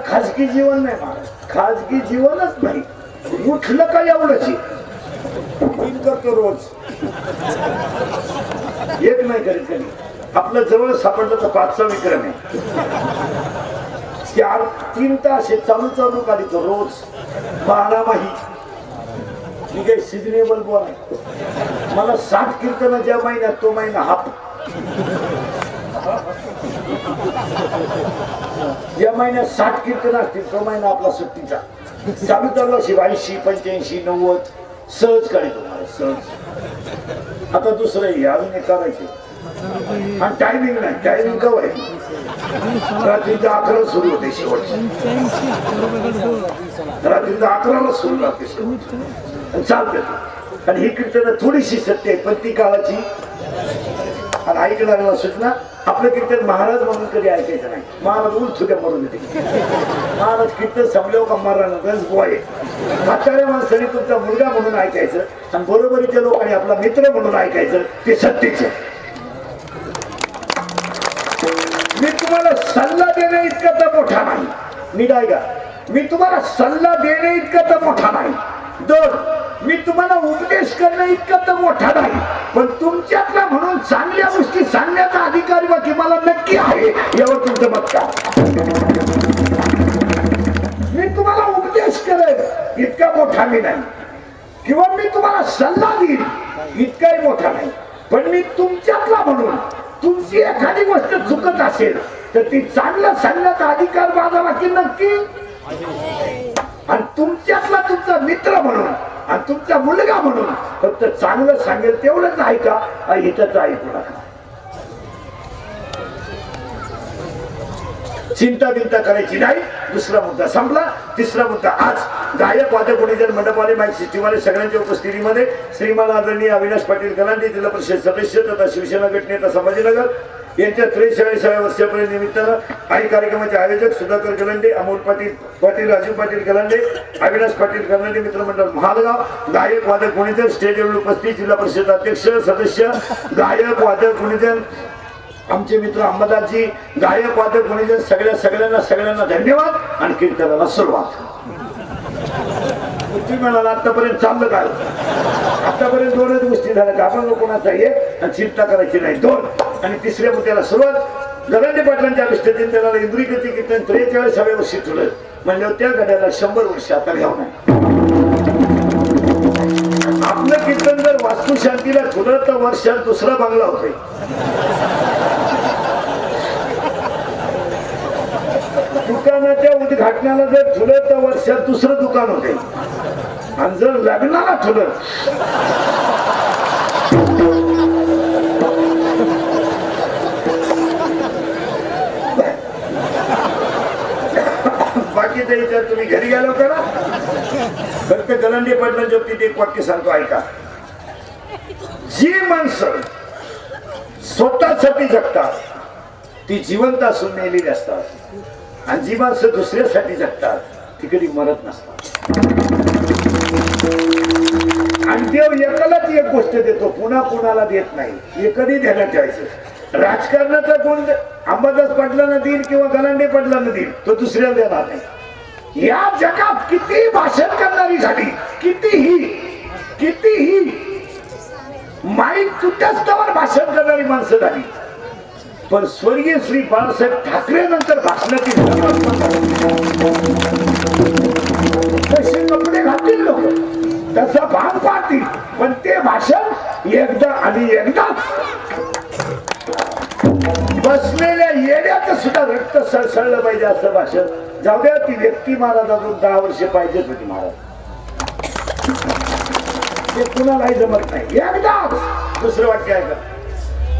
खाजगी जीवन नाही महाराज, खाजगी जीवनच नाही. उठलं का एवढंच करतो रोज, एक नाही करीत कधी. आपलं जवळ सापडलं तर 5चा विक्रम आहे. 4-3 तास हे चालू चालू काढतो रोज. बारामाही मी काही सिजनेबल बोल आहे. मला 60 कीर्तन ज्या महिन्यात तो महिना हाफ, ज्या महिन्यात 60 कीर्तन असतील तो महिना आपला सुट्टीचा. चालू चालू अशी 82, 85, 90 सहज काढतो मला सहज. आता दुसरं हे अजून एक करायचे आणि टायमिंग नाही. टायमिंग कव आहे रात्रीचा 11 सुरू होते शेवटची, रात्रीचा 11ला सुरू राहते शेवट चालते. आणि ही कीर्तन थोडीशी सत्य आहे पण ती काळाची. आणि ऐकणाऱ्याला सूचना, आपलं कीर्तन महाराज म्हणून कधी ऐकायचं नाही. महाराज उलथुक्या मरून येते. महाराज कीर्तन संपल्यावर का मारणार गोय. म्हाताऱ्या माणसाने तुमचा मुलगा म्हणून ऐकायचं आणि बरोबरीच्या लोकांनी आपला मित्र म्हणून ऐकायचं. ते सत्तेच. मी तुम्हाला सल्ला देणे इतका तर मोठा नाही. नीट ऐका, मी तुम्हाला सल्ला देणे इतका तर मोठा नाही. 2, मी तुम्हाला उपदेश करणे इतका तर मोठा नाही. पण तुमच्यातला म्हणून चांगल्या गोष्टी सांगण्याचा अधिकार बाकी मला नक्की आहे. यावर तुमचं मत का? मी तुम्हाला उपदेश करेन इतका मोठा मी नाही, किंवा मी तुम्हाला सल्ला देईन इतकाही मोठा नाही. पण मी तुमच्यातला म्हणून तुमची एखादी गोष्ट चुकत असेल तर ती चांगलं सांगण्याचा अधिकार माझा बाकी नक्की. आणि तुमच्यातला तुमचा मित्र म्हणून आणि तुमचा मुलगा म्हणून फक्त चांगलं सांगेल तेवढंच ऐका, इथंच ऐकू नका. चिंता बिंता करायची नाही. दुसरा मुद्दा संपला. तिसरा मुद्दा, आज गायक वादक गुणीजन मंडपवाले माईक सिस्टीमवाले सगळ्यांच्या उपस्थितीमध्ये श्रीमान आदरणीय अविनाश पाटील गलांडे जिल्हा परिषद सदस्य तथा शिवसेना गटनेता संभाजीनगर यांच्या 43व्या वर्षापर्यंत निमित्तानं काही कार्यक्रमाचे आयोजक सुधाकर गलांडे, अमोल पाटील, राजू पाटील गलांडे, अविनाश पाटील गलांडे मित्रमंडळ महालगाव, गायक वादक गुणीजन स्टेजवर उपस्थित जिल्हा परिषद अध्यक्ष सदस्य गायक वादक गुणीजन आमचे मित्र अंबादासजी, गायक वादक गुणीजन सगळ्यांना धन्यवाद आणि कीर्तनाला सुरुवात. म्हणाला आतापर्यंत चाललं काय? आतापर्यंत 2च गोष्टी झाल्या का? आपण कोणाचा एक आणि चिंता करायची नाही 2. आणि तिसऱ्या मुद्द्याला सुरुवात. गलांडे पाटलांच्या अभिष्टतेने त्याला इंद्रियगती कीर्तन 43व्या वर्षी ठेवलं म्हणजे त्या गड्याला 100 वर्ष आता घ्यावं नाही. आपलं कीर्तन जर वास्तुशांतीला ठेवलं तर वर्षात दुसरा बांगला होतोय. दुकानाच्या उद्घाटनाला जर ठेवलं तर वर्षात दुसरं दुकान होते. आणि जर लग्नाला ठेवलं बाकीच्या विचार तुम्ही घरी गेलो करा. फक्त गलांडे पाटलांच्या बाबतीत एक वाक्य सांगतो ऐका. जी माणसं स्वतःसाठी जगतात ती जिवंत असून मेलेली असतात आणि जी माणसं दुसऱ्यासाठी जगतात ती कधी मरत नसतात. आणि देव एकालाच एक गोष्ट देतो, पुन्हा कुणाला देत नाही. हे कधी ध्यानात ठेवायचं. राजकारणाचा गुण अंबादास पाटलांना देईल किंवा गलांडे पाटलांना देईल, तो दुसऱ्याला देणार नाही. या जगात किती भाषण करणारी झाली, कितीही माईक तुटस्तावर भाषण करणारी माणसं झाली, पण स्वर्गीय श्री बाळासाहेब ठाकरे नंतर भाषणाची तसे कपडे घालतील लोक, तसा भाग पाहतील, पण ते भाषण एकदा आणि एकदाच. बसलेल्या येण्याचं सुद्धा रक्त सळसळलं पाहिजे असं भाषण. जाऊ द्या ती व्यक्ती महाराज अजून 10 वर्ष पाहिजेच होती महाराज. ते कुणालाही जमत नाही. एकदाच. दुसरं वाक्य आहे का?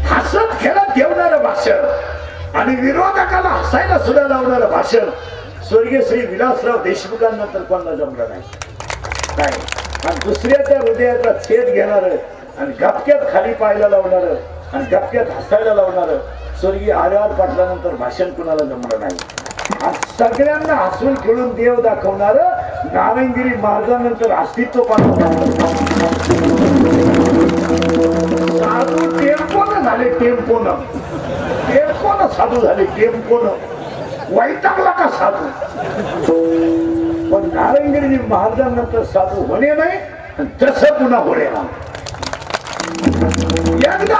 हसत खेळत ठेवणारं भाषण आणि विरोधकाला हसायला सुद्धा लावणारं भाषण स्वर्गीय श्री विलासराव देशमुखांनंतर कोणाला जमलं नाही. आणि दुसऱ्याच्या हृदयाचा छेद घेणारं आणि गपक्यात खाली पाहायला लावणारं आणि गपक्यात हसायला लावणारं स्वर्गीय आर पाटलानंतर भाषण कुणाला जमलं नाही. सगळ्यांना हसून खेळून देव दाखवणार नारायणगिरी महाराजांनंतर अस्तित्व साधू टेम्पोन झाले. टेम्पोन साधू झाले. टेम्पोन वैतागला का साधू. पण नारायणगिरी महाराजांनंतर साधू होणे नाही तसं पुन्हा होणे ना. एकदा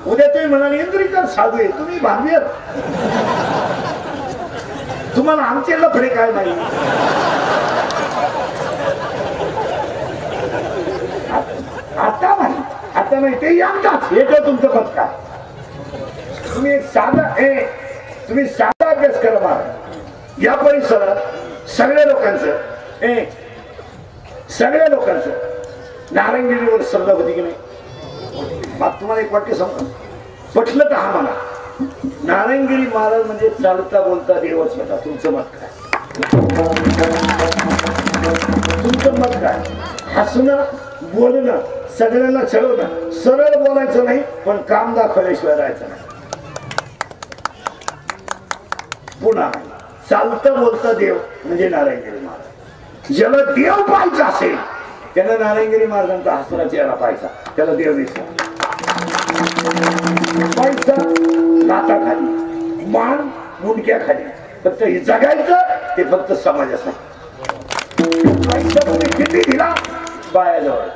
उद्या तुम्ही म्हणाले इंद्रिकर साधू आहे, तुम्ही भांबीर, तुम्हाला आमचे लफडे काय नाही. आता नाही, आता नाही, ते एकदाच येतो तुमचं मत काय. तुम्ही साधा अभ्यास करा महाराज. या परिसरात सगळ्या लोकांचं नारायणगिरीवर श्रद्धा होती की नाही. मग तुम्हाला एक वाक्य सांगतो, पटलं तर हा म्हणा. नारायणगिरी महाराज म्हणजे चालता बोलता देवच होता. तुमचं मत काय? तुमचं मत काय? हसणं, बोलणं, सगळ्यांना चढवणं, सरळ बोलायचं नाही पण काम दाखवल्याशिवाय राहायचं नाही. पुन्हा चालता बोलता देव म्हणजे नारायणगिरी महाराज. ज्याला देव पाहायचा असेल त्याला नारायणगिरी महाराजांचा हसरा चेहरा पाहायचा, त्याला देव दिसला. पैसा लाताखाली, मान मुंडक्याखाली, फक्त हे जगायचं ते फक्त समाजासाठी. पैसा तुम्ही किती दिला बायाजवळ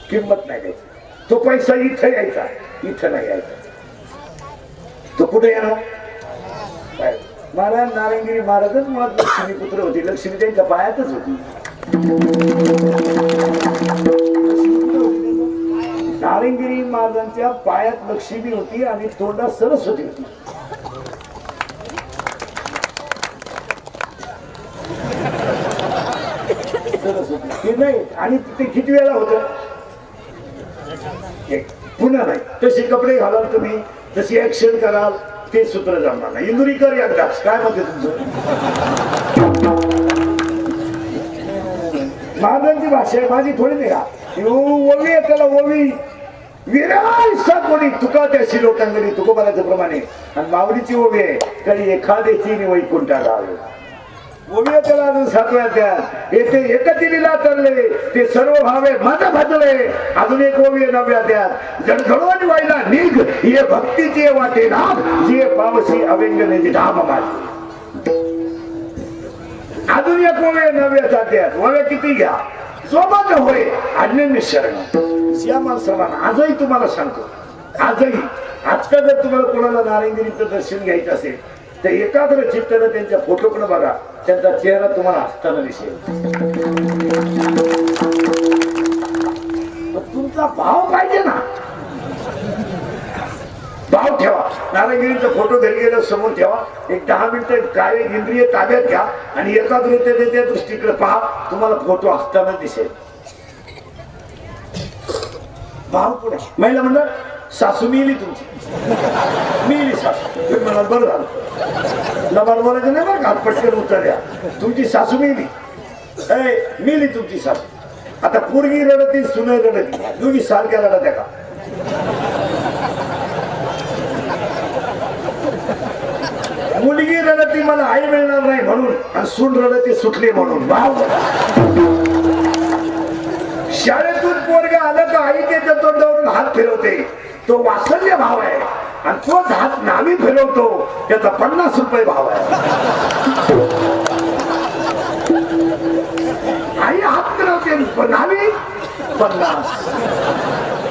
किंमत नाही द्यायची. तो पैसा इथं यायचा, इथं नाही यायचा. तो कुठे येणार? महाराज नारायणगिरी महाराजच मुळात लक्ष्मी पुत्र होती. लक्ष्मी त्यांच्या पायातच होती. नारायणगिरी महाराजांच्या पायात लक्ष्मी होती आणि तोंडात सरस्वती होती. सरस्वती नाही. आणि ते किती वेळा होत पुन्हा नाही. तसे कपडे घालाल तुम्ही, तशी ऍक्शन कराल, ते सूत्र जमणार नाही. इंदुरीकर एकदाच. काय मत आहे तुमचं? महाराजांची भाषा आहे, माझी थोडी नाही का. ओवी आहे त्याला, ओवी विरायसा कोणी तुका त्याशी लोटांगणी तुकोबाराचं प्रमाणे. आणि मावळीची ओवी आहे, कधी एखाद्याची वैकुंठा गावे. ओवी आहे त्याला अजून सातव्या त्यात येथे एकतिरीला तरले ते सर्व भावे माझा भाजले. अजून एक ओवी आहे नवव्या त्यात, जडघडवून व्हायला निघ ये भक्तीचे वाटे नाग जे पावसी अवेंगने धाम माझे. अजून एक ओवी आहे नवव्या त्यात. ओव्या किती घ्या सोबत होय अनन्य शरण श्यामा समान. आजही तुम्हाला सांगतो, आजही आता जर तुम्हाला कोणाला नारायणगिरीचं दर्शन घ्यायचं असेल तर एकाग्र चित्तानं त्यांच्या फोटोकडे बघा, त्यांचा चेहरा तुम्हाला हसताना दिसेल. तुमचा भाव पाहिजे ना, भाव ठेवा. नारायणगिरीचा फोटो घरी गेला समोर ठेवा, एक 10 मिनिटं काय इंद्रिय ताब्यात घ्या आणि एकाग्रतेने त्या दृष्टीकडे पहा, तुम्हाला फोटो हसताना दिसेल. भाव पुढे. महिला मंडळ सासू मिली तुमची, मिली सासू. तुम्ही म्हणाल बरं झालं, लबाड बोलायचं नाही बरं का, पटकन उत्तर द्या. तुमची सासू मिली, मिली तुमची सासू. आता पोरगी रडती, सुने रडती, दोघी सारख्या रडत्या का? मुलगी रडती मला आई मिळणार नाही म्हणून, आणि सून रडती सुटली म्हणून. भाव. शाळेतून पोरगा आलं का आई त्याच्या तोंडावरून हात फिरवते, तो वात्सल्य भाव आहे. आणि तोच हात नामी फिरवतो, त्याचा 50 रुपये भाव आहे. आई हात फिरवते, नावी 50.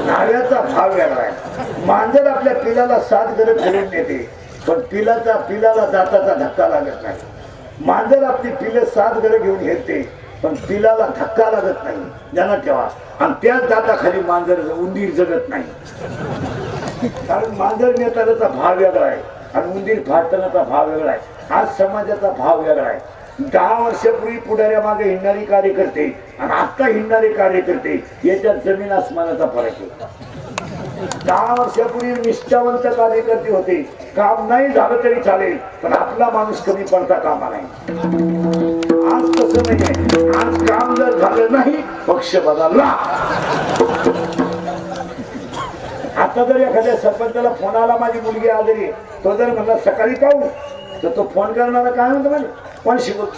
नाव्याचा भाव वेगळा आहे. मांजर आपल्या पिलाला 7 घर फिरून नेते, पण पिलाला दाताचा धक्का लागत नाही. मांजर आपली पिलं 7 घर घेऊन येते, पण पिलाला धक्का लागत नाही. ध्यानात ठेवा. आणि त्याच दाताखाली मांजर उंदीर जगत नाही. कारण मांजर नेतानाचा भाव वेगळा आहे आणि उंदीर फाडतानाचा भाव वेगळा आहे. आज समाजाचा भाव वेगळा आहे. 10 वर्षापूर्वी पुढाऱ्या मागे हिंडणारी कार्यकर्ते आणि आता हिंडणारे कार्यकर्ते याच्यात जमीन आसमानाचा फरक आहे. 10 वर्षापूर्वी निष्ठावंत कार्यकर्ते होते, काम नाही झालं तरी चालेल पण आपला माणूस कमी पडता कामा नाही. आज तसं नाहीये. आज काम जर झालं नाही पक्ष बदलला. आता जर एखाद्या सरपंचाला फोन आला माझी मुलगी आजारी, तो जर म्हणला सकाळी पाहू, तर तो फोन करणारा काय म्हणतो म्हणजे कोण शिकवत.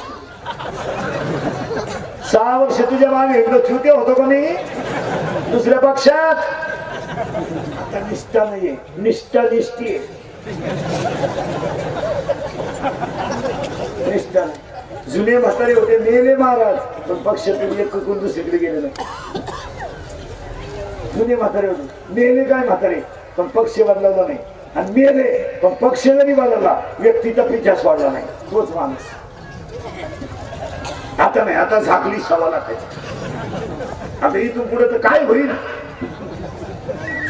6 वर्ष तुझ्या मागे इकडं छुटे होतो का नाही दुसऱ्या पक्षात. आता निष्ठा नाहीये, निष्ठा निष्ठी आहे. निष्ठा जुने म्हातारे होते मेले महाराज पण पक्षातून एक कुकून दुसरीकडे गेले नाही. जुने म्हातारे होते मेले काय म्हातारे पण पक्ष बदलवला नाही आणि मेले पण पक्ष जरी बदलला व्यक्तीचा पिछाच वाढला नाही. तोच माणूस आता नाही. आता झाकली सवाल आहे. आता इथून पुढे तर काय होईल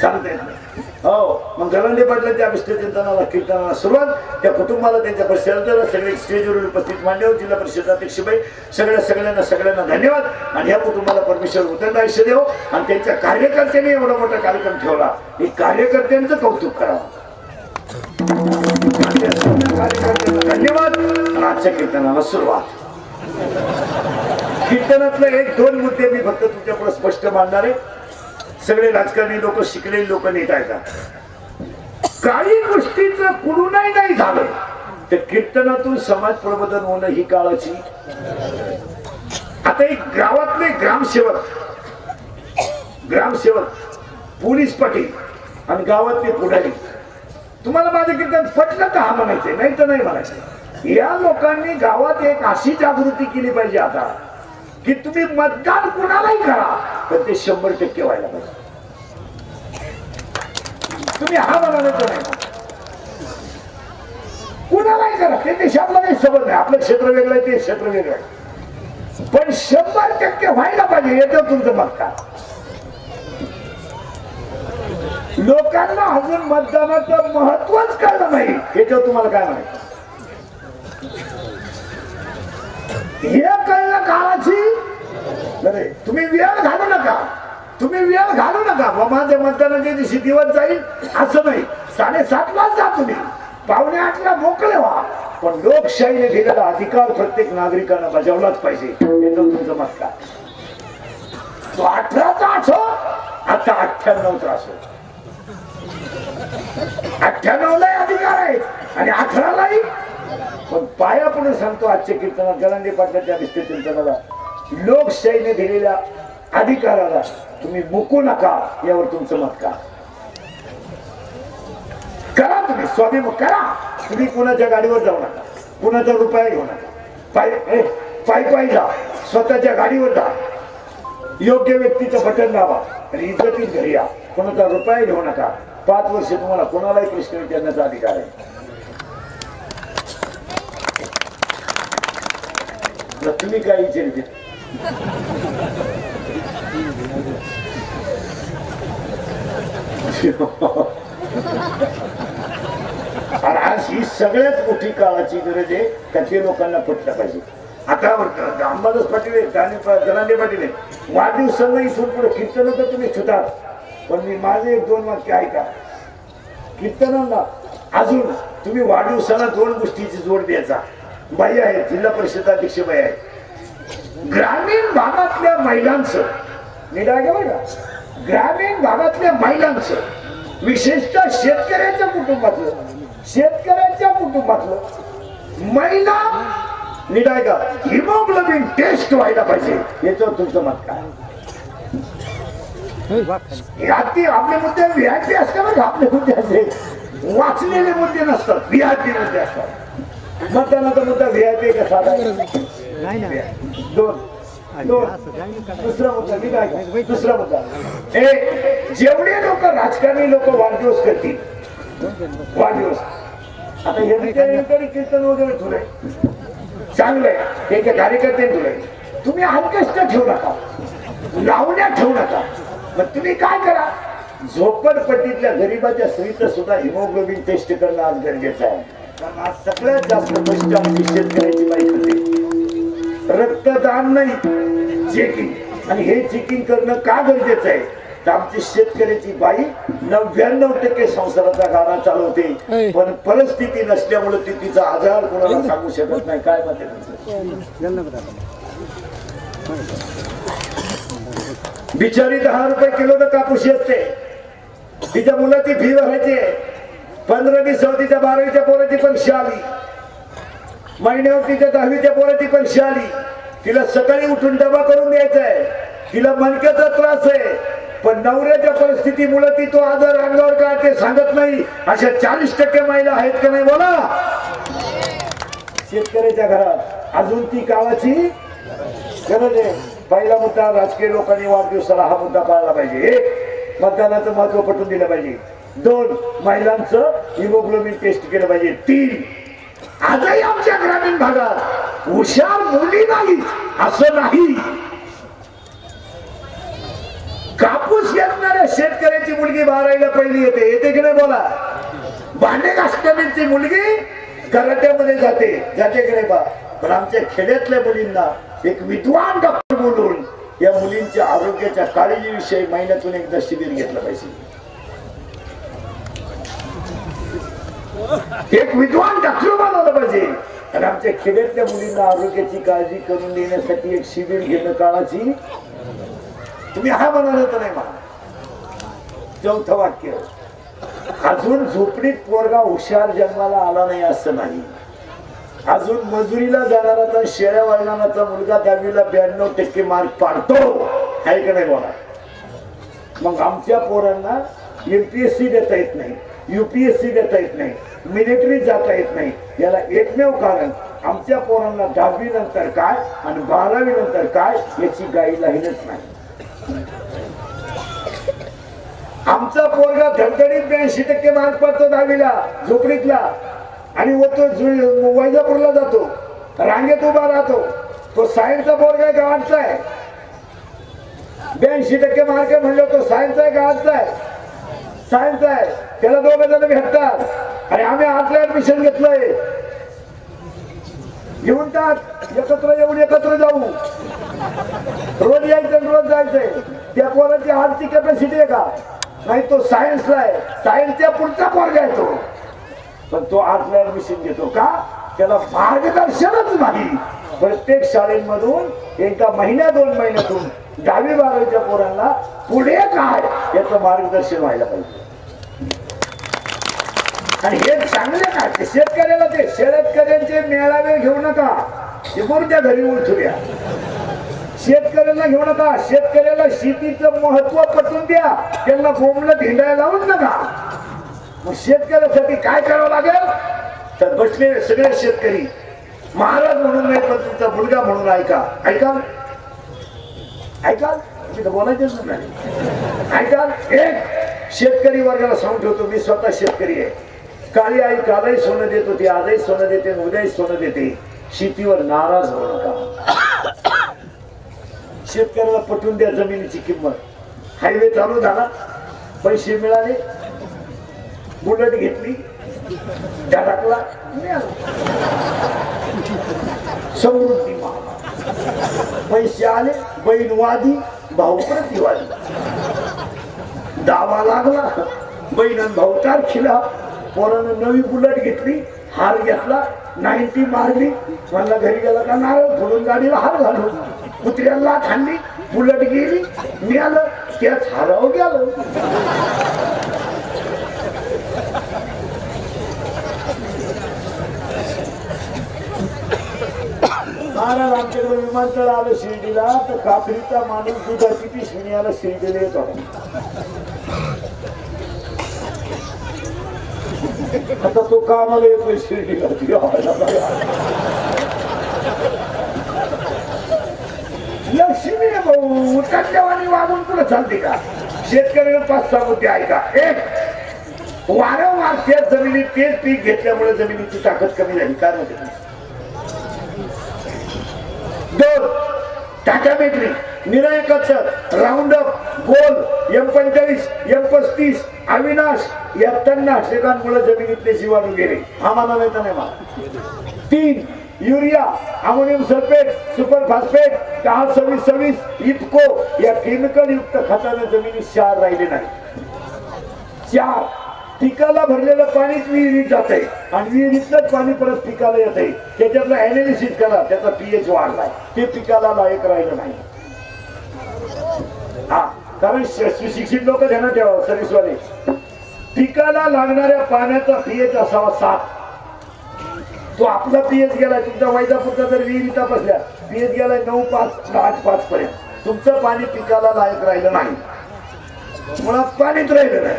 सांगता येत नाही. हो मग गलांडे पाटलांच्या अभिष्ट चिंतनाला कीर्तनाला सुरुवात. त्या कुटुंबाला त्यांच्या परिसराला सगळे स्टेजवर उपस्थित मान्यवर जिल्हा परिषद अध्यक्षबाई सगळ्यांना धन्यवाद. आणि या कुटुंबाला परमेश्वर उदंड आयुष्य देव आणि त्यांच्या कार्यकर्त्यांनी एवढा मोठा कार्यक्रम ठेवला. हे कार्यकर्त्यांचं कौतुक करावं. कार्यकर्त्यांना धन्यवाद आणि आजच्या कीर्तनाला सुरुवात. कीर्तनातले एक दोन मुद्दे मी फक्त तुमच्या पुढे स्पष्ट मांडणार आहे. सगळे राजकारणी लोक शिकलेली लोक नेत आहेत. काही गोष्टीचं कुणूनही नाही झालं तर कीर्तनातून समाज प्रबोधन होणं ही काळाची. आता एक गावातले ग्रामसेवक पोलीस पाटील आणि गावातले पुढारी तुम्हाला माझं कीर्तन पटलं का हा म्हणायचंय नाही तर नाही म्हणायचं. या लोकांनी गावात एक अशी जागृती केली पाहिजे आता की तुम्ही मतदान कुणालाही करा तर ते 100% व्हायला पाहिजे. तुम्ही हा म्हणायचं नाही कुणालाही करा ते देशातला काही सबंध नाही. आपलं क्षेत्र वेगळं आहे ते क्षेत्र वेगळं आहे पण 100% व्हायला पाहिजे. याच्यावर तुमचं मत काय. लोकांना अजून मतदानाचं महत्वच कळलं नाही याच्यावर तुम्हाला काय म्हणायचं. हे कळलं काळाची. तुम्ही वेळ घालू नका. माझ्या मतदानाच्या दिवशी दिवस जाईल असं नाही. 7:30लाच जा तुम्ही 7:45ला मोकळे व्हा पण लोकशाहीने दिलेला अधिकार प्रत्येक नागरिकांना बजावलाच पाहिजे. याचं तुमचं मत काय. तो 18चा असो आता 98चा असो 98ला अधिकार आहे आणि 18लाही. पण पाया पुढे सांगतो आजच्या कीर्तनात गलांडे पाटलाच्या अभिष्ट चिंतनाला लोकशाहीने दिलेल्या अधिकाराला तुम्ही मुकू नका. यावर तुमचं मत का. करा तुम्ही स्वाभिमान करा. तुम्ही कुणाच्या गाडीवर जाऊ नका. कुणाचा रुपया घेऊ नका. पायी जा. स्वतःच्या गाडीवर जा. योग्य व्यक्तीचं बटन दाबा आणि इज्जतीत घरी या. कुणाचा रुपया घेऊ नका. 5 वर्ष तुम्हाला कोणालाही प्रश्न विचारण्याचा अधिकार आहे. तुम्ही काय विचारते आज ही सगळ्यात मोठी काळाची गरज आहे का ते लोकांना पटलं पाहिजे. आता अंबादास पाटील गलांडे पाटील वाढदिवसांना इथून पुढे कीर्तन तर तुम्ही छुटाल पण मी माझे 1-2 वाक्य ऐका. कीर्तनाला अजून तुम्ही वाढदिवसाला 2 गोष्टीची जोड द्यायचा. बाई आहे जिल्हा परिषद अध्यक्ष बाई आहे. ग्रामीण भागातल्या महिलांचं निरागे बघा. ग्रामीण भागातल्या महिलांचं विशेषतः शेतकऱ्यांच्या कुटुंबातलं महिला निरागा हिमोग्लोबिन टेस्ट व्हायला पाहिजे. याच्यावर तुमचं मत काय. आपले मुद्दे व्हीआयपी असतात. आपले मुद्दे असे वाचलेले मुद्दे नसतात. व्हीआयपी मुद्दे असतात. मतदानाचा मुद्दा व्हीआयपी का साधा. दुसरा मुद्दा जेवढे लोक राजकारणी लोक वाढदिवस करतील वाढदिवस आता हे कीर्तन वगैरे ठेवलंय चांगलंय. हे कार्यकर्ते ठेवलंय. तुम्ही हलकष्ट ठेवू नका. लावण्या ठेवू नका. मग तुम्ही काय करा. झोपडपट्टीतल्या गरीबाच्या स्त्रीचं सुद्धा हिमोग्लोबिन टेस्ट करणं आज गरजेचं आहे. कारण आज सगळ्यात जास्त कष्ट आमची शेतकऱ्याची बाई करते. रक्तदान नाही चेकिंग आणि हे चेकिंग करणं का गरजेचं आहे तर आमची शेतकऱ्याची बाई 99% संसाराचा गाडा चालवते पण परिस्थिती नसल्यामुळे ती तिचा आजार कोणाला सांगू शकत नाही. काय मत बिचारी 10 रुपये किलो कापूस असते. तिच्या मुलाची फी भरायची. 15वी 6वीच्या 12वीच्या पोराची परीक्षा आली. महिन्यावर तिच्या 10वीच्या पोराची परीक्षा आली. तिला सकाळी उठून डबा करून द्यायचा आहे. तिला मणक्याचा त्रास आहे. पण नवऱ्याच्या परिस्थितीमुळे ती तो आजार अंगावर काय ते सांगत नाही. अशा 40% महिला आहेत का नाही बोला. शेतकऱ्याच्या घरात अजून ती काळाची गरज आहे. पहिला मुद्दा, राजकीय लोकांनी वाढदिवसाला हा मुद्दा पाळला पाहिजे. 1, मतदानाचं महत्व पटवून दिलं पाहिजे. 2, महिलांचं हिमोग्लोबिन टेस्ट केलं पाहिजे. 3, आजही आमच्या ग्रामीण भागात हुशार मुली नाही असं नाही. कापूस घेणाऱ्या शेतकऱ्याची मुलगी 12वीला पहिली येते की नाही बोला. भांडे घासणाऱ्यांची मुलगी कराट्यामध्ये जाते की नाही बा. पण आमच्या खेड्यातल्या मुलींना एक विद्वान डॉक्टर बोलून या मुलींच्या आरोग्याच्या काळजीविषयी महिन्यातून एकदा शिबिर घेतलं पाहिजे. एक विद्वान डॉक्टर बनवलं पाहिजे. आणि आमच्या खेड्यातल्या मुलींना आरोग्याची काळजी करून देण्यासाठी एक शिबिर घेणं काळाची. तुम्ही हा म्हणाला तर नाही मला. 4थं वाक्य, अजून झोपडीत पोरगा हुशार जन्माला आला नाही असं नाही. अजून मजुरीला जाणारा तर शेळ्या वळणाचा मुलगा 10वीला 92% मार्क पाडतो आहे का नाही बोला. मग आमच्या पोरांना MPSC देता येत नाही, UPSC देता येत नाही, मिलिटरी जाता येत नाही. याला एकमेव कारण आमच्या पोरांना 10वी नंतर काय आणि 12वी नंतर काय याची गाईडलाईनच नाही. आमचा पोरगा धडधडीत 82% मार्क पडतो 10वीला झोपडीतला आणि तो वैजापूरला जातो, रांगेत उभा राहतो. तो सायन्सचा पोरगा गावाचा आहे. 82% मार्क म्हणलं तो सायन्सचा आहे गावाचा आहे. सायन्स आहे. त्याला 2 जण भेटतात आणि आम्ही आतलं ऍडमिशन घेतलंय. घेऊन टाक, एकत्र येऊन एकत्र जाऊ. रोज यायचं रोज जायचंय. त्या पोराची आर्थिक कॅपॅसिटी आहे का नाही. तो सायन्सला आहे. सायन्सच्या पुढचा पोरगा आहे तो. पण तो आतलं ऍडमिशन घेतो का. त्याला मार्गदर्शनच नाही. प्रत्येक शाळेमधून एकदा 2 महिन्यातून 10वी 12वीच्या पोरांना पुढे काय याचं मार्गदर्शन व्हायला पाहिजे. आणि हे चांगले काय शेतकऱ्याला ते शेतकऱ्यांचे मेळावे घेऊ नका. ते मोठ्या घरी उलटू द्या. शेतकऱ्याला घेऊ नका. शेतकऱ्याला शेतीचं महत्व पटवून द्या. त्यांना बोंबलं भिंडायला लावून नका. मग शेतकऱ्यासाठी काय करावं लागेल तर बसलेले सगळे शेतकरी महाराज म्हणून नाही पण तुमचा मुलगा म्हणून ऐका. ऐकाल ऐकाल मी तर बोलायचंच नाही. ऐकाल. एक शेतकरी वर्गाला सांगून ठेवतो, मी स्वतः शेतकरी आहे. काळी आई कालही सोनं देत होती, आजही सोनं देते, उद्याही सोनं देते. शेतीवर नाराज होऊ नका. शेतकऱ्याला पटवून द्या जमिनीची किंमत. हायवे चालू झाला, पैसे मिळाले, बुलेट घेतली, धडकला, समृद्धी पैसे आले, बहीण वादी, भाऊ प्रतिवादी. दावा लागला, बहीण आणि भाऊ तारखीला. पोरानं नवी बुलेट घेतली, हार घेतला, 90 मारली. मला घरी गेला का नारळ फोडून गाडीला हार घालून कुत्र्याला खाल्ली. बुलेट गेली, मी आलं त्याच हारावं गेलं. महाराज आमच्याकडे विमानतळ आलं शिर्डीला तर काकडीचा माणूस दुधाची पिशवी आला शिर्डीला येत होता. आता तो कामाला येतोय शिर्डीला. लक्ष्मी भाऊ उठाल्यावानी वागून तुला चालते का. शेतकऱ्याला 5-6 मुद्दे ऐका. एक, वारंवार त्याच जमिनीत तेच पीक घेतल्यामुळे जमिनीची ताकद कमी झाली. काय म्हणते. 2, टाटा बेटरी, निराय कचर, राऊंड अप, गोल, M45, M35, अविनाश या तणनाशकांमुळे जमिनीतले जीवाणू गेले. हा माना नाही तर नाही मला. 3, urea, ammonium sulphate, super phosphate, 2626, IFFCO या केमिकल युक्त खताने जमिनीत क्षार राहिले नाही. 4, पिकाला भरलेलं पाणीच विहिरीत जाते आणि विहिरीतलंच पाणी परत पिकाला येते. त्याच्यातलं अनालिसिस करा, त्याचा pH वाढलाय, ते पिकाला लायक राहिलं नाही. हा, कारण सुशिक्षित लोक ध्यानात ठेवा सर्व्हिसवाले. पिकाला लागणाऱ्या पाण्याचा pH असावा 7. तो आपला pH गेलाय. तुमचा वैजापूरचा जर विहिरी तपासल्या pH गेलाय 9.5 8.5 पर्यंत. तुमचं पाणी पिकाला लायक राहिलं नाही. मुळात पाणीच राहिलं नाही.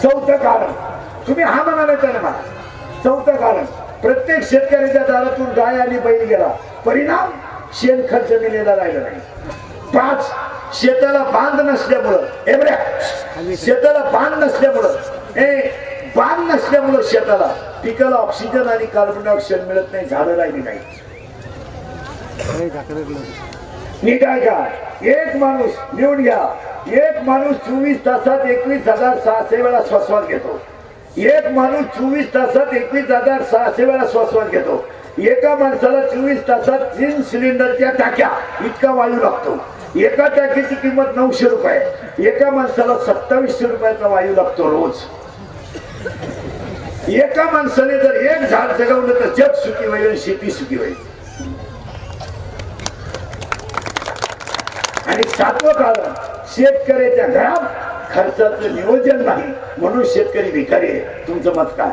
चौथं कारण तुम्ही हा म्हणाला त्याला मला. चौथं कारण प्रत्येक शेतकऱ्याच्या दारातून गाय आणि बैल गेला, परिणाम शेण खर्च जमिनीला राहिला नाही. 5 शेताला बांध नसल्यामुळं, शेताला बांध नसल्यामुळं, बांध नसल्यामुळं शेताला पिकाला ऑक्सिजन आणि कार्बन डायऑक्साईड मिळत नाही, झाडं राहिली नाही. नीट आहे का? एक माणूस लिहून घ्या, एक माणूस 24 तासात 21,600 वेळा श्वासवास घेतो. एक माणूस 24 तासात 21,600 वेळा श्वासवास घेतो. एका माणसाला 24 तासात 3 सिलेंडरच्या टाक्या इतका वायू लागतो. एका टाकीची किंमत 900 रुपये. एका माणसाला 2700 रुपयाचा वायू लागतो रोज. एका माणसाने जर एक झाड जगवलं तर जग सुखी होईल, शेती सुखी होईल. आणि 7वं कारण शेतकऱ्याच्या घरात खर्चाचं नियोजन नाही, म्हणून शेतकरी भिकारी आहे. तुमचं मत काय?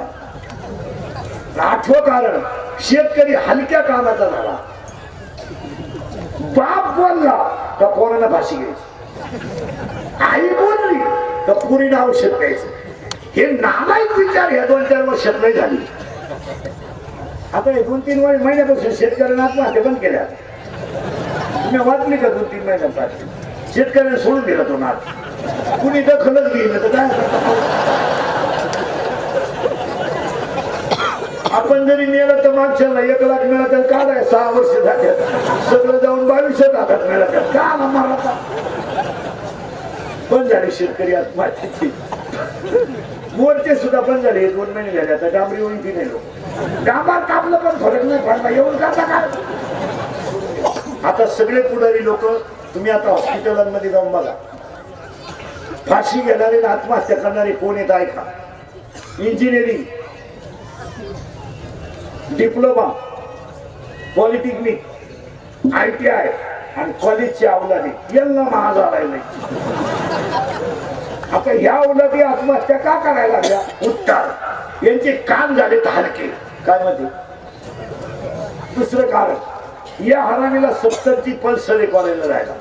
8वं कारण शेतकरी हलक्या कामाचा झाला. बाप बोलला का पोरांना फाशी घ्यायची, आई बोलली का पुरीनं औषध द्यायचं. हे नालायक विचार या 2-4 वर्षात नाही झाली. आता 2-3 महिन्यापासून शेतकऱ्यांना आत्महत्या बंद केल्या. तुम्ही वाचली का 2-3 महिन्यापासून? शेतकऱ्यांना सोडून दिला तो नाच, कुणी दखलच घेईन तर काय. आपण जरी नेलं तर मागच्याला 1 लाख मिळालं, काय 6 वर्ष जातात, सगळं जाऊन 22,000 मिळालं. का मला बंद झाले शेतकरी आत्महत्येची. मोर्चे सुद्धा बंद झाले. 2 महिने झाले. आता डांबरी होईल की नाही? लोक डांबार कापलं पण फरक नाही पडला. येऊन करता काय? आता सगळे पुढारी लोक, तुम्ही आता हॉस्पिटलांमध्ये जाऊन बघा, फाशी घेणारे आत्महत्या करणारे कोण येत ऐका. इंजिनिअरिंग, डिप्लोमा, पॉलिटेक्निक, ITI आणि कॉलेजची अवलादी यांना महाग आलाय नाही. आता ह्या अवलादी आत्महत्या का करायला लागल्या? उत्तर, यांचे कान झाले हलके. काय मध्ये? दुसरं कारण, या हरामीला 70ची पल्सर कॉलेजला राहिला.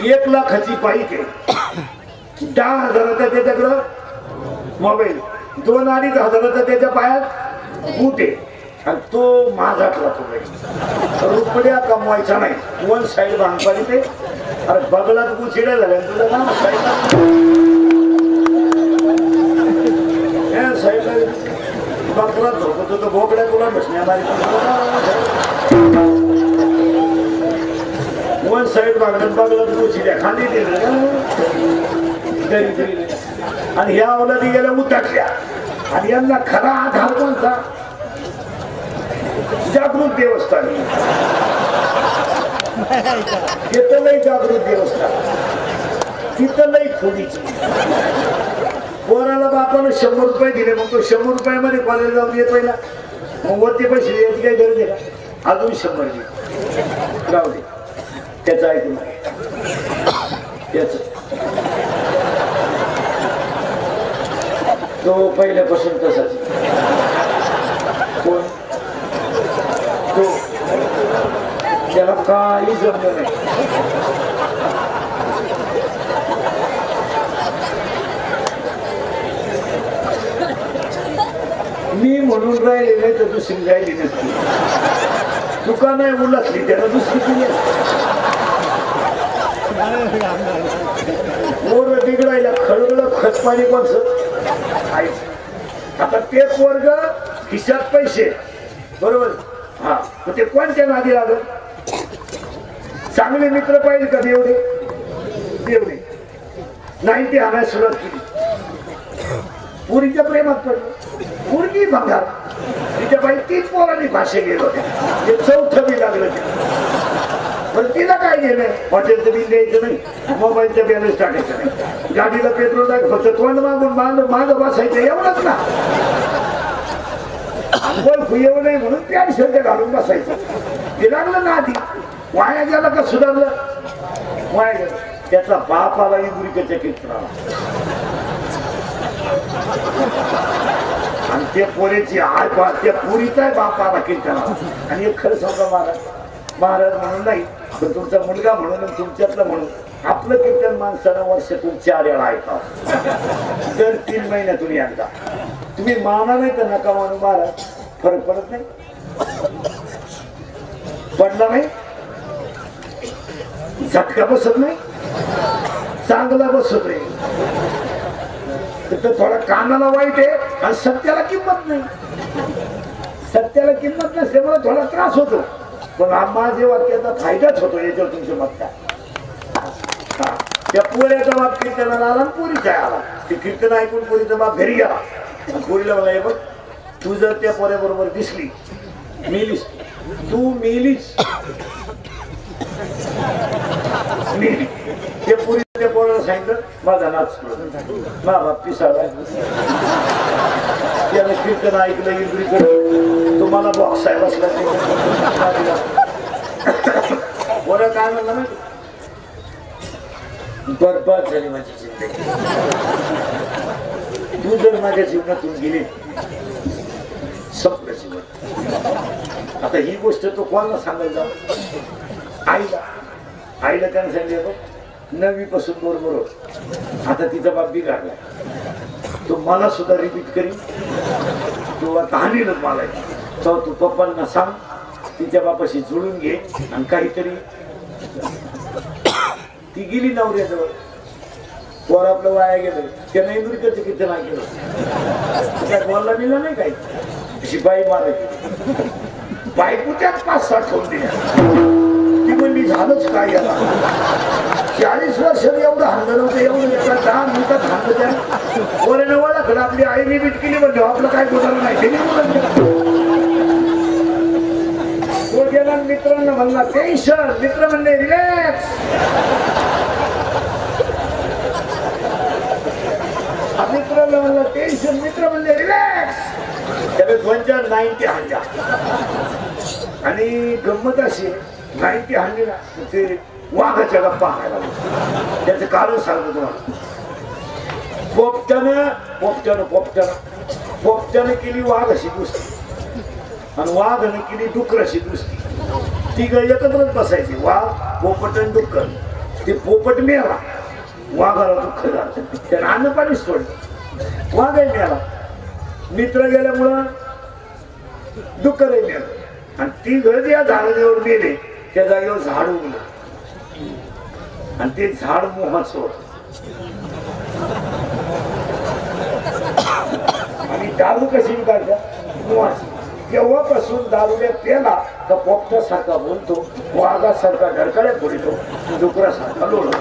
1 लाखाची बाईक आहे, 10,000चा त्याच्याकडं मोबाईल, 2-2.5 हजाराचा त्याच्या पायात बूट आहे. आणि तो माझातला तो रुपया कमवायचा नाही. 1 साईड भांगपाडी ते. अरे बगलात गुचिड्या झाल्या तुझं ना साईडला बकला झोपत होतो. बोकड्या तुला बसण्या मारी 1 साईड भागल्यात बगलात गुचिड्या खाली दिलं आणि ह्या अवलादी गेल्या उताटल्या. आणि यांना खरा आधार कोणता? जागृत देवस्थान. तिथं लई जागृत देवस्थान, तिथं लई खोलीची. पोराला बापानं 100 रुपये दिले, मग तो 100 रुपयामध्ये कॉलेज जाऊन येतोय ना, मग वरती पैसे याची काही गरज आहे का? अजून 100 दे, जाऊ दे. त्याचं ऐकून त्याच तो पहिल्यापासून तसाच. कोण तो? त्याला काही जमलं नाही. मी म्हणून राहिले नाही तर दुसरी राहिली नसती. दुकान आहे उलटली, त्याला दुसरी केली. पोर बिघडायला खळगळं खतपाणी कोणचं. आता ते पोरग खिशात पैसे, बरोबर, हा, ते कोणत्या नादी लागत? चांगले मित्र पाहिजे का? एवढे एवढे नाही. ते आणायला सुरुवात केली. पुरीच्या प्रेमात पडलं. पुरगी भंगार. तिच्या बाई 3 पोरांनी भाषे गेले होते. ते 4थं बी लागलं. पण तिला काय गेलं? हॉटेलचं बिल द्यायचं नाही, मोबाईलचं बॅलन्स टाकायचं नाही, गाडीला पेट्रोल टाक, फक्त तोंड मागून मागं बसायचं एवढंच ना. येऊ नाही म्हणून पॅन्ट शर्ट घालून बसायचं. ते लागलं ना आधी. वाया गेला का सुधारलं? वाया गेलं. त्याचा बाप आला इंदुरीच्या कीर्तनाला आणि त्या पोरीची आय त्या पुरीचा बाप आला कीर्तनाला. आणि एक खरं सांगा महाराज, महाराज म्हणून नाही पण तुमचा मुलगा म्हणून तुमच्यातला म्हणून आपलं कीर्तन माणसानं वर्षातून 4 वेळा ऐका, दर 3 महिन्यातून एकदा. तुम्ही माना नाही तर नका मानू महाराज, फरक पडत नाही. पडला नाही, झटका बसत नाही, चांगला बसत नाही. तर थोडा कानाला वाईट आहे आणि सत्याला किंमत नाही. सत्याला किंमत नसल्यामुळे थोडा त्रास होतो, पण माझ्या वाक्याचा फायदाच होतो. याच्यावर तुमचं मत काय? त्या पोऱ्याचा बाप कीर्तनाला आला, पुरीचा आला. ते कीर्तन ऐकून पुरीचा बाप घरी गेला. पुरीला मला, बघ तू जर त्या पोऱ्याबरोबर दिसली, मेलीस, तू मेलीस. ते पुरी त्या पोराला सांगितलं, माझा नाच मा बाप पिसाळा. त्यानं कीर्तन ऐकलं इंद्रीकडे, तुम्हाला बॉक्स आहे बसला. पोरं काय म्हणलं माहिती, बरबाद झाली माझी जिंदगी. तू जर माझ्या जीवनातून गेली, संपलं जीवन. आता ही गोष्ट तो कोणाला सांगायचा? आईला. आईला त्याने सांगितलं, 9वी पासून बरोबर. आता तिचा बाप बिघडला, तो मला सुद्धा रिपीट करीन. तो आता हानीलच मला. तो तू पप्पांना सांग, तिच्या बापाशी जुळून घे आणि काहीतरी. ती गेली नवऱ्याजवळ, पोर आपलं वाया गेलं. त्यानं इंद्रिकचं कीर्तन ऐकलं, त्या बोलला मिळलं नाही काही. अशी बाई मारायची, बायकोच्याच 5-6 ठेवून दिल्या. ती म्हणली झालंच काय याला, 40 वर्षांनी एवढं हाणलं नव्हतं, एवढं 10 मिनिटात हाणलं. त्या पोरानं ओळखलं, आपली आईने बीट केली म्हणजे आपलं काय बोलायला नाही. त्यांनी बोलत तो गेला, मित्रांना म्हणला टेन्शन. मित्र म्हणले रिलॅक्स. मित्रांना म्हणला टेन्शन, मित्र म्हणले रिलॅक्स. त्याला 2-4 90 हाणल्या. आणि गंमत अशी 90 हाणली ना, ते वाघाच्या गप्पा हाणायला. त्याचं कारण सांगतो तुम्हाला. पोपट्यानं केली वाघाशी कुस्ती आणि वाघानं केली डुकराशी कुस्ती. ती ग एकत्रच बसायची, वाघ, पोपट आणि डुक्कर. ते पोपट मेला, वाघाला दुःख झालं, त्यानं अन्न पाणी सोडलं, वाघही मेला. मित्र गेल्यामुळं डुक्करही मेलं. आणि ती घर या झाडावर गेले, त्या जागेवर झाड उगलं आणि ते झाड मोहाचं होत. आणि दारू कशी काढतात? मोहाची. जेव्हापासून दारूने पेला तर पोपटासारखा बोलतो, वाघासारखा धडकाळ्या फोडतो, डुकरासारखा लोळतो.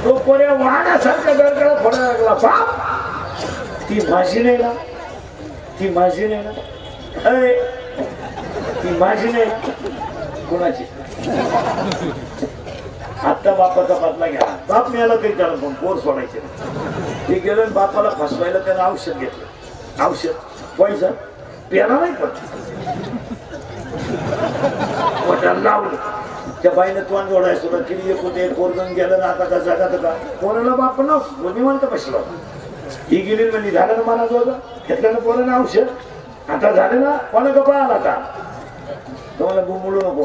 तो कोण्या वाघासारखा धडकाळा फोडायला लागला. बाप, ती माझी नाही ना, ती माझी नाही ना, ती माझी नाही ना, कोणाची? आता बापाचा बदला घ्या. बाप मिळाला काही त्याला पण पोर सोडायचे. ते गेलं, बापाला फसवायला त्यानं औषध घेतलं. औषध पैसा प्याला नाही, पण पोटाला लावलं. त्या बाईनं तोंड जोडायला सुद्धा केली. कुठे पोरगण गेलं ना, आता का जगात का पोराला बाप ना निवांत बसला. ही गेली म्हणजे झालं ना, मला जोग घेतलं ना पोरानं औषध. आता झालं ना, कोणा गप्पा आला का? तुम्हाला बोंबलू नको,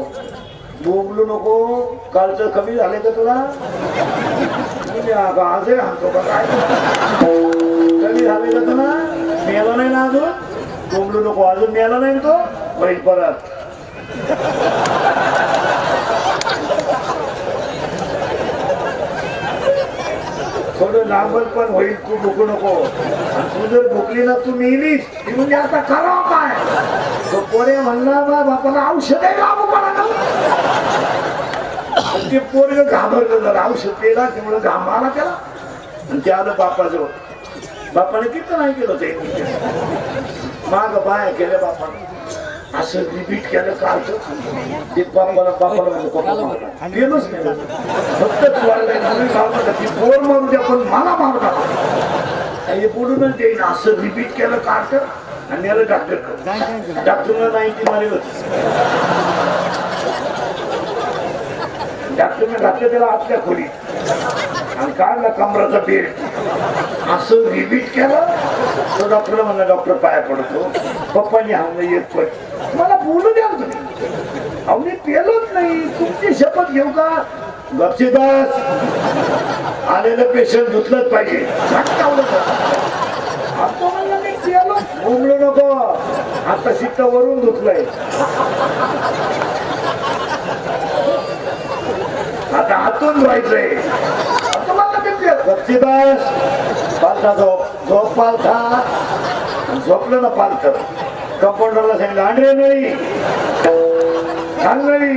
बोंबलू नको. कालचं कमी झाले का तुला? आजही हाणतो का काय? कमी झाले का तुला? मेला नाही ना अजून? बोंबलू नको, अजून मेला नाही तो होईल परत. थोडं लांबल पण होईल, तू भुकू नको. तू जर भुकली ना, तू मेलीस. म्हणजे आता करावं काय? तो पोरे म्हणला, बापाला औषध आहे लावू पडा ना. ते पोरग घाबरलं, जर औषध पेला त्यामुळे घाम आला त्याला. आणि ते आलं बापाजवळ. बापाने किती नाही केलं ते, माग बाया केल्या बापाने. असं रिपीट केलं काल ते बापाला पेलोच नाही. फक्त ती पोर मारू द्या, पण मला मारतात हे बोलूनच देईन. असं रिपीट केलं काढत आणि याला डॉक्टर, डॉक्टरला 90 मारली होती. डॉक्टरने घातलं त्याला आतल्या खोलीत आणि काढला कमराचा बेल्ट. असं रिपीट केलं तो डॉक्टरला म्हणला डॉक्टर पाया पडतो पप्पानी हमने येत पड मला बोलू द्या तुम्ही अहो मी पेलोच नाही तुमची शपथ घेऊ का गपचीदास आलेलं पेशंट धुतलंच पाहिजे आता म्हणलं मी पेलो बोंबलो नको आता शिक्का वरून धुतलंय आता हातून धुवायचंय गपचीदास पालथा झोप पालथा झोपलं ना पालथ कंपाऊंडरला सांगितलं आंध्रे नाही सांगली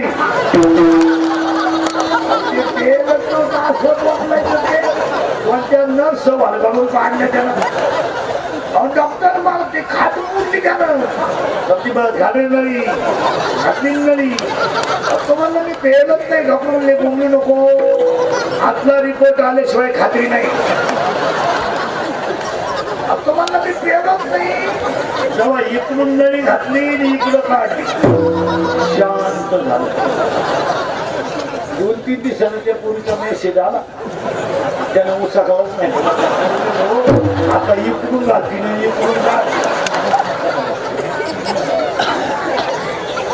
कोणत्या नर्स घालून काढण्यात त्याला डॉक्टर मला ते खातून उठली का घालेल नाही घातली नाही म्हणलं मी पेलच नाही डॉक्टर म्हणले बोंबलू नको आतला रिपोर्ट आल्याशिवाय खात्री नाही आता म्हणलं मी पेलच नाही जेव्हा इकडून नळी घातली इकडं काढली शांत झालं 2-3 दिवसानं त्या पूर्वीचा मेसेज आला त्यानं उसाकावच नाही आता इकडून घातली नाही इकडून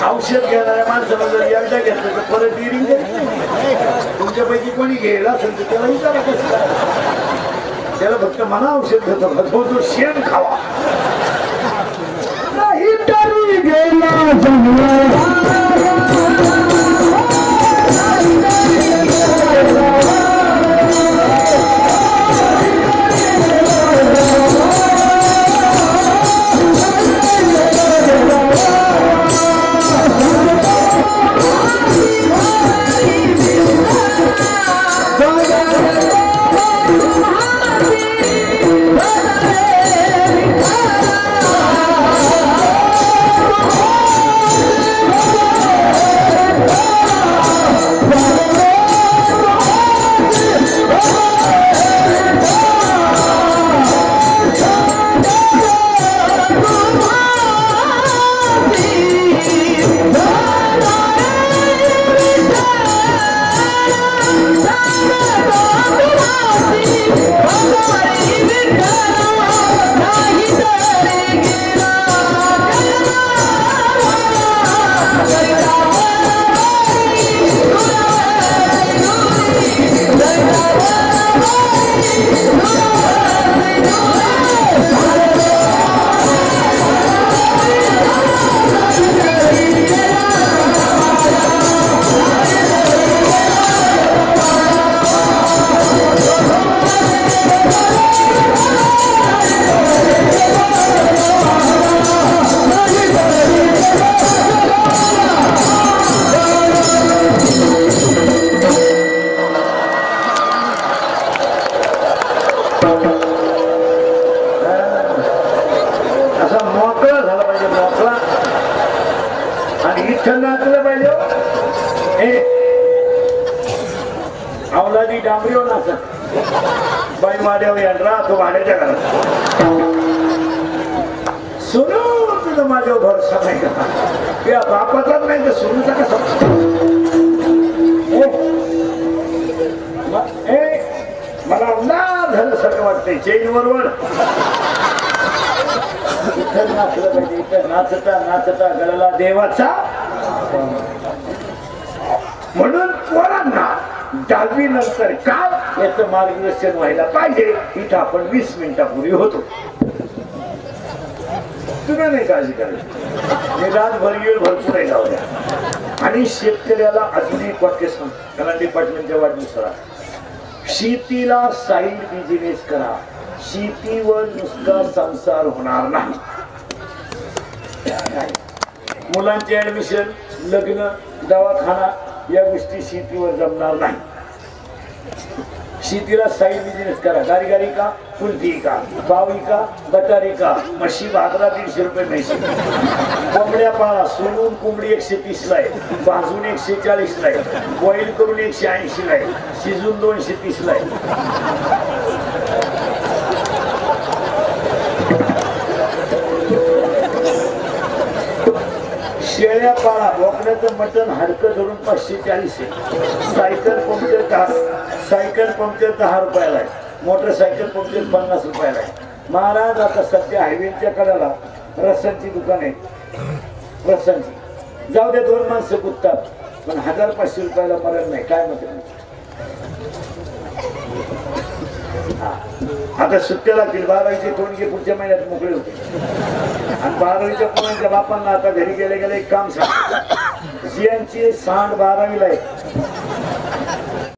औषध घेणाऱ्या माणसाला जर एकदा घेतलं तर परत डिरिंग तुमच्यापैकी कोणी घ्यायला असेल तर त्याला विचारा कसं त्याला फक्त मना औषध घेतो तो जो शेण खावा नाही तरी गेला अवलादी डांबरी होणार बाई मादेव यांना तो भाड्याच्या घरात सुरू तुझं माझ्यावर भरोसा नाही का त्या बापाचाच नाही तर सुरूचा कसा मला अंदाज झालं सारखं वाटतंय चेन बरोबर इथं नाचलं पाहिजे इथं नाचता नाचता गळाला देवाचा म्हणून पोरांना 10वी नंतर काय याचं मार्गदर्शन व्हायला पाहिजे इथं आपण 20 मिनिटापूर्वी होतो तुम्ही नाही काळजी करायची मी रातभर येईल भरपूर आहे जाऊ द्या आणि शेतकऱ्याला अजून एक वाक्य सांग डिपार्टमेंटच्या वाढनुसार शेतीला साईड बिझनेस करा शेतीवर नुसता संसार होणार नाही मुलांचे ऍडमिशन लग्न दवाखाना या गोष्टी शेतीवर जमणार नाही शेतीला साईड बिझनेस करा गाडी का कुलती का बावी का बटारी का म्हशी भाकरा 150 रुपये म्हशी कोंबड्या पाळा सोलून कोंबडी 130 ला आहे भाजून 140 ला आहे बॉईल करून 180 ला आहे शिजून 230 ला आहे शेळ्या पाळा बोकड्याचं मटण हडकं धरून 540 आहे सायकल पंक्चर 10 रुपयाला आहे मोटरसायकल पंक्चर 50 रुपयाला आहे. महाराज आता सध्या हायवेच्या कडाला रसांची दुकान आहे. रसांची जाऊ द्या 2 माणसं गुंततात पण 1500 रुपयाला मरण नाही. काय म्हणते आता सुट्ट्या लागतील. 12वीचे तोंडगे पुढच्या महिन्यात मोकळे होते आणि 12वीच्या मुलांच्या बापांना आता घरी गेले गेले एक काम सांग. जियांची सांड 12वीला आहे